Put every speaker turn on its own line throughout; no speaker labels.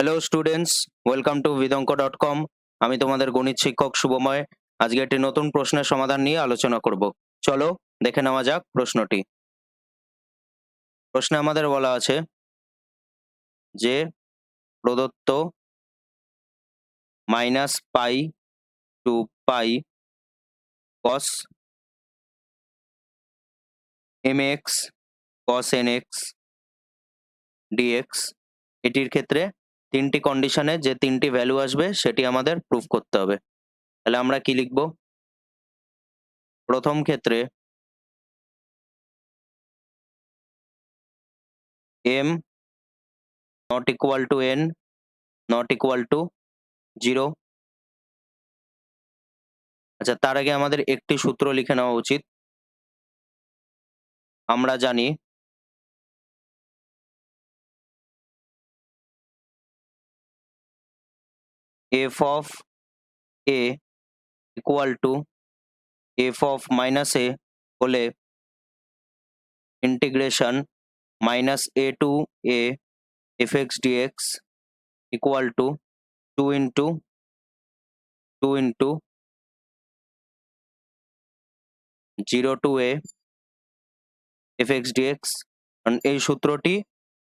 Hello students, welcome to vidonko.com। আমি তোমাদের গণিত শিক্ষক শুভময়। আজকে একটি নতুন প্রশ্নের সমাধান নিয়ে আলোচনা করব। চলো দেখে নেওয়া যাক প্রশ্নটি। প্রশ্নে আমাদের বলা আছে যে প্রদত্ত -পাই টু পাই cos mx cos nx dx এটির ক্ষেত্রে তিনটি কন্ডিশনে যে তিনটি ভ্যালু আসবে সেটি আমাদের প্রুফ করতে হবে। তাহলে আমরা কি লিখব? প্রথম ক্ষেত্রে m not equal to n not equal to 0। আচ্ছা, তার আগে আমাদের একটি সূত্র লিখে নেওয়া উচিত। আমরা জানি f of a equal to f of minus a হলে integration -a to a fx dx equal to 2 into 0 to a fx dx। এই সূত্রটি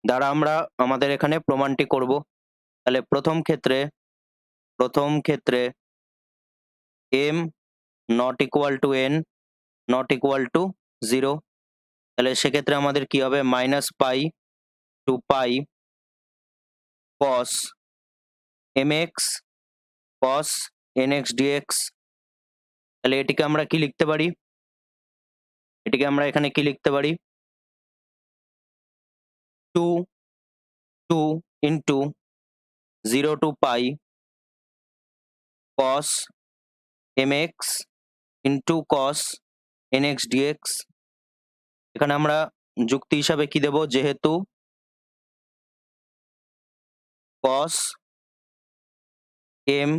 দ্বারা আমরা আমাদের এখানে প্রমাণটি করব। তাহলে প্রথম ক্ষেত্রে m not equal to n not equal to 0। তাহলে সেক্ষেত্রে আমাদের কি হবে? -পাই টু পাই cos mx cos nx dx। তাহলে এটিকে আমরা কি লিখতে পারি? এটিকে আমরা এখানে কি লিখতে পারি? 2 into 0 to pi cos mx into cos nx dx। এখানে আমরা যুক্তি হিসাবে কি দেব? যেহেতু cos m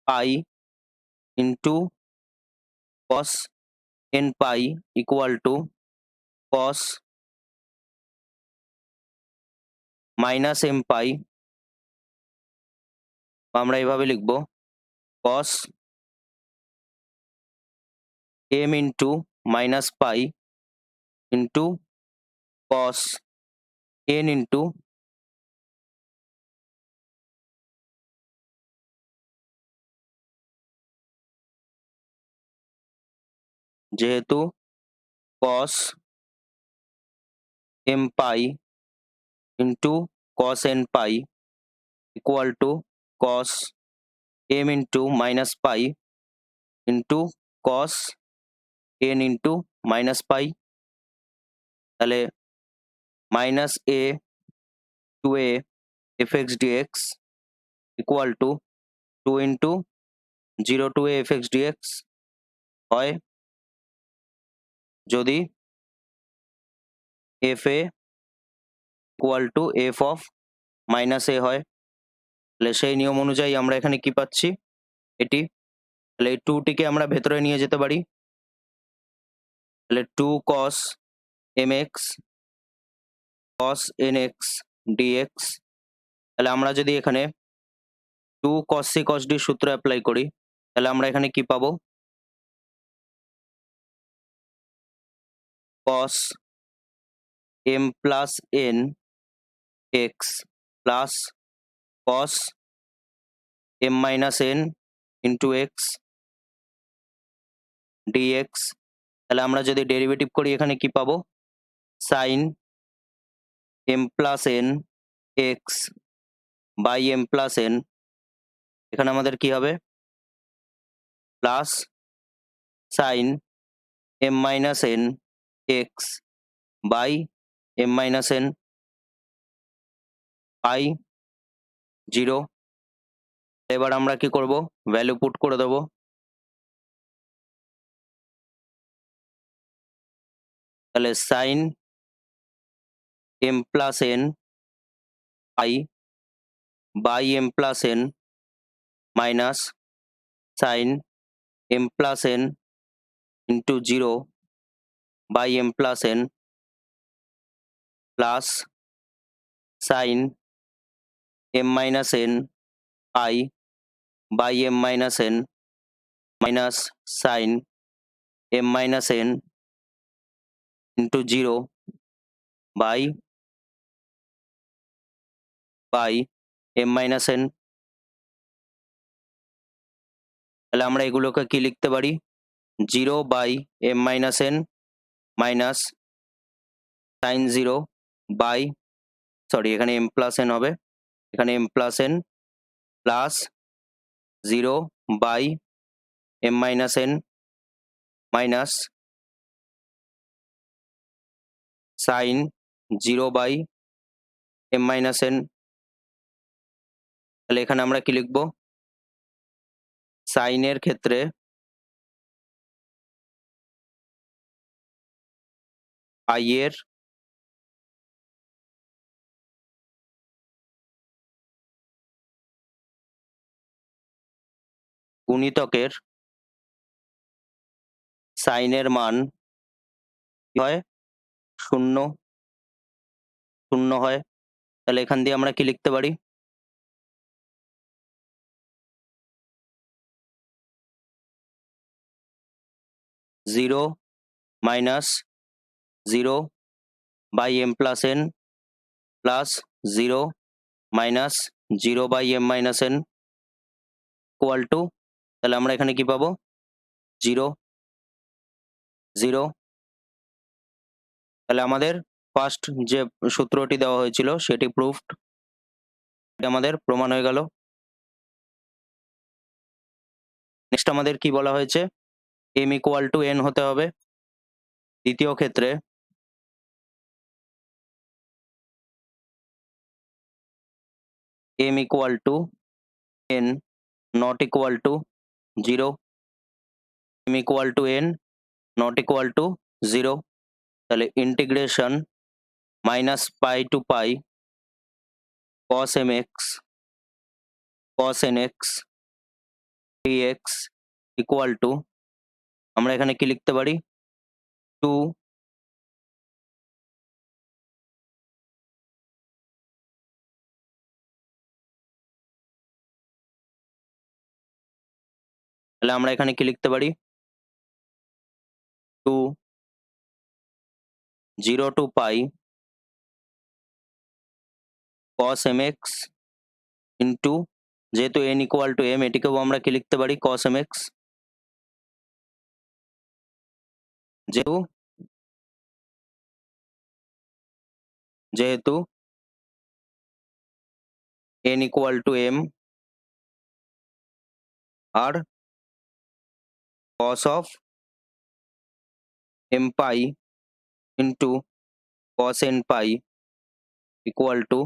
pi into cos n pi equal to cos minus m পাই, আমরা এভাবে লিখব cos m into মাইনাস পাই into cos n into যেহেতু cos m pi into cos n pi equal to cos m into minus pi into cos n into minus পাই। তাহলে -a to a fx dx equal to 2 into 0 to a fx dx হয় যদি fa equal to f of minus a হয়। তাহলে সেই নিয়ম অনুযায়ী আমরা এখানে কি পাচ্ছি? এটি। তাহলে এই 2 টিকে আমরা ভেতরে নিয়ে যেতে পারি। তাহলে 2 cos mx cos nx dx। তাহলে আমরা যদি এখানে 2 cos c cos d সূত্র অ্যাপ্লাই করি তাহলে আমরা এখানে কি পাবো? cos m plus n x plus cos m minus n into x dx। তাহলে আমরা যদি ডেরিভেটিভ করি এখানে কি পাবো? sin m plus n x by m plus n। এখানে আমাদের কি হবে? Plus sin m minus n x by m minus n by 0। এবার আমরা কি করব? ভ্যালু পুট করে দেব। তাহলে sin m plus n i by m plus n minus sin m plus n into 0 by m plus n plus sin m minus n pi by m minus n minus sin m minus n into 0 by m minus n। তাহলে আমরা এগুলোকে কি লিখতে পারি? 0 by m minus n minus sin 0 by, sorry এখানে m plus n হবে, এখানে m plus n plus 0 by m minus n minus sin 0 by m minus n। তাহলে এখানে আমরা কি লিখব? sin এর ক্ষেত্রে i এর গুণিতকের sin এর মান কি হয়? 0 হয়। তাহলে এখান দিয়ে আমরা কি লিখতে পারি? 0 minus 0 by m plus n plus 0 minus 0 by m minus n equal to, তাহলে আমরা এখানে কি পাবো? 0 0। তাহলে আমাদের ফার্স্ট যে সূত্রটি দেওয়া হয়েছিল সেটি প্রুফড, এটা আমাদের প্রমাণ হয়ে গেল। নেক্সট আমাদের কি বলা হয়েছে? m equal to n হতে হবে। দ্বিতীয় ক্ষেত্রে m equal to n not equal to 0, m equal to n not equal to 0। তাহলে integration minus pi to pi cos mx cos nx dx equal to, আমরা এখানে কি লিখতে পারি? 2 তাহলে আমরা এখানে কি লিখতে পারি? 2 0 to pi cos mx into, যেহেতু n equal to m, এটিকেও আমরা কি লিখতে পারি? cos mx, যেহেতু n equal to m R cos of m pi into cos n pi equal to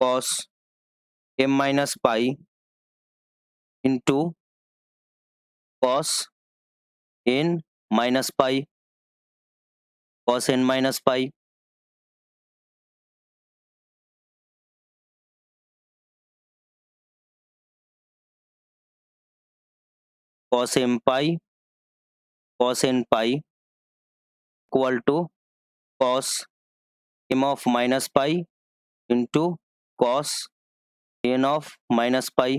cos m minus pi into cos n minus pi cos n minus pi। cos m pi cos n pi equal to cos m of minus pi into cos n of minus pi।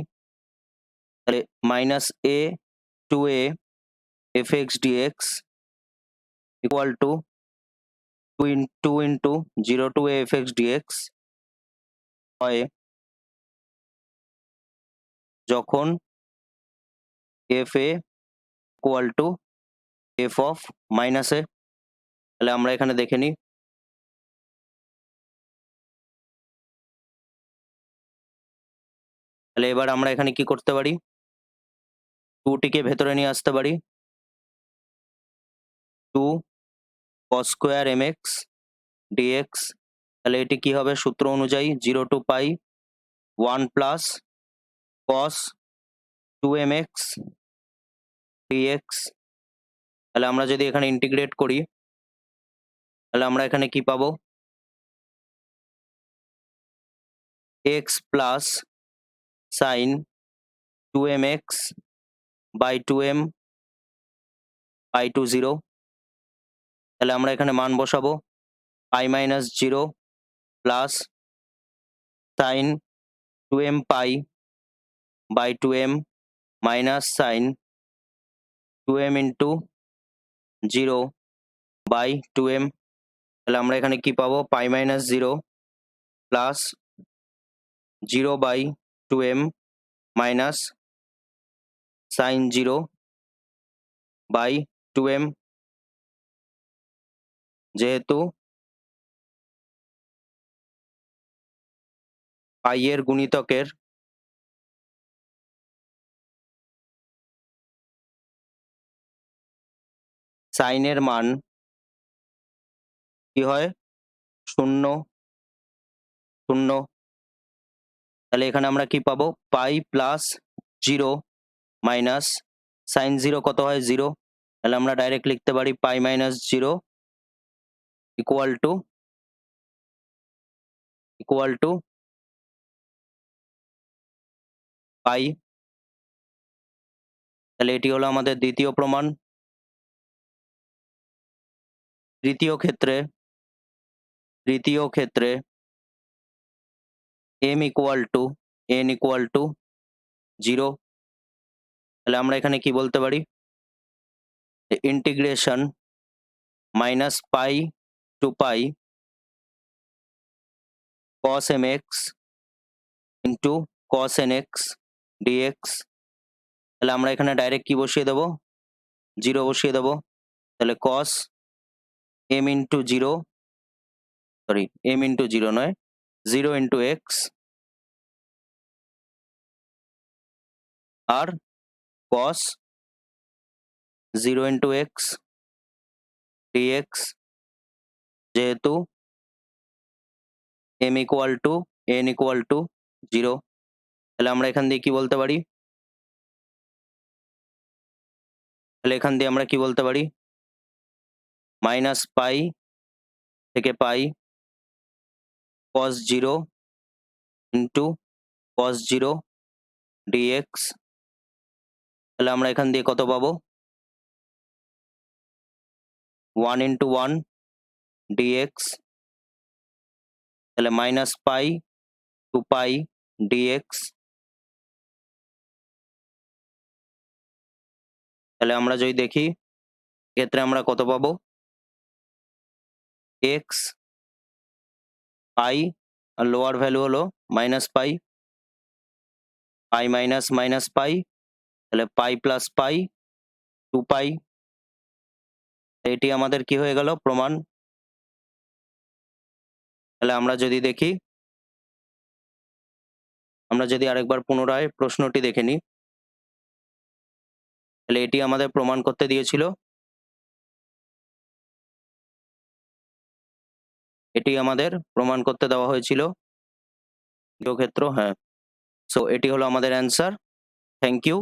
তাহলে minus a to a fx dx equal to 2 into 0 to a fx dx হয় যখন f a equal to f of minus a। তাহলে আমরা এখানে দেখে নিই। তাহলে এবার আমরা এখানে কি করতে পারি? 2 টিকে ভেতরে নিয়ে আসতে পারি। 2 cos square mx dx, তাহলে এটি কি হবে? সূত্র অনুযায়ী 0 to pi 1 plus cos 2mx dx। তাহলে আমরা যদি এখানে ইন্টিগ্রেট করি তাহলে আমরা এখানে কি পাবো? x plus sin 2mx by 2m by 2 0। তাহলে আমরা এখানে মান বসাবো pi minus 0 plus sin 2m pi by 2m minus sine 2m into 0 by 2m। তাহলে আমরা এখানে কি পাবো, pi minus 0 plus 0 by 2m minus sine 0 by 2m, যেহেতু পাই এর গুণিতকের সাইনের মান কি হয়, 0 0। তাহলে এখানে আমরা কি পাবো, পাই প্লাস 0 মাইনাস সাইন 0 কত হয়, 0। তাহলে আমরা ডাইরেক্ট লিখতে পারি পাই মাইনাস 0 ইকুয়াল টু পাই। তাহলে এটি হলো আমাদের দ্বিতীয় প্রমাণ। তৃতীয় ক্ষেত্রে m equal to n equal to 0। তাহলে আমরা এখানে কি বলতে পারি, ইন্টিগ্রেশন মাইনাস পাই টু পাই cos mx into cos nx dx। তাহলে আমরা এখানে ডাইরেক্ট কি বসিয়ে দেবো, 0 বসিয়ে দেবো। তাহলে cos m into 0, sorry m into 0 নয়, 0 ইন্টু এক্স আর cos 0 ইন্টু এক্স dx, যেহেতু m equal to n equal to 0। তাহলে আমরা এখান দিয়ে কি বলতে পারি, মাইনাস পাই থেকে পাই cos 0 ইন্টু cos 0 dx। তাহলে আমরা এখান দিয়ে কত পাবো, 1 ইন্টু 1 dx। তাহলে মাইনাস পাই টু পাই dx। তাহলে আমরা যদি দেখি এক্ষেত্রে আমরা কত পাবো, x পাই আর লোয়ার ভ্যালু হলো মাইনাস পাই, পাই মাইনাস মাইনাস পাই, তাহলে পাই প্লাস পাই 2 পাই। এটি আমাদের কি হয়ে গেল, প্রমাণ। তাহলে আমরা যদি দেখি, আমরা যদি আরেকবার পুনরায় প্রশ্নটি দেখে নিই, তাহলে এটি আমাদের প্রমাণ করতে দিয়েছিল, এটি আমাদের প্রমাণ করতে দেওয়া হয়েছিল ক্ষেত্র, হ্যাঁ। সো এটি হলো আমাদের অ্যান্সার। Thank you.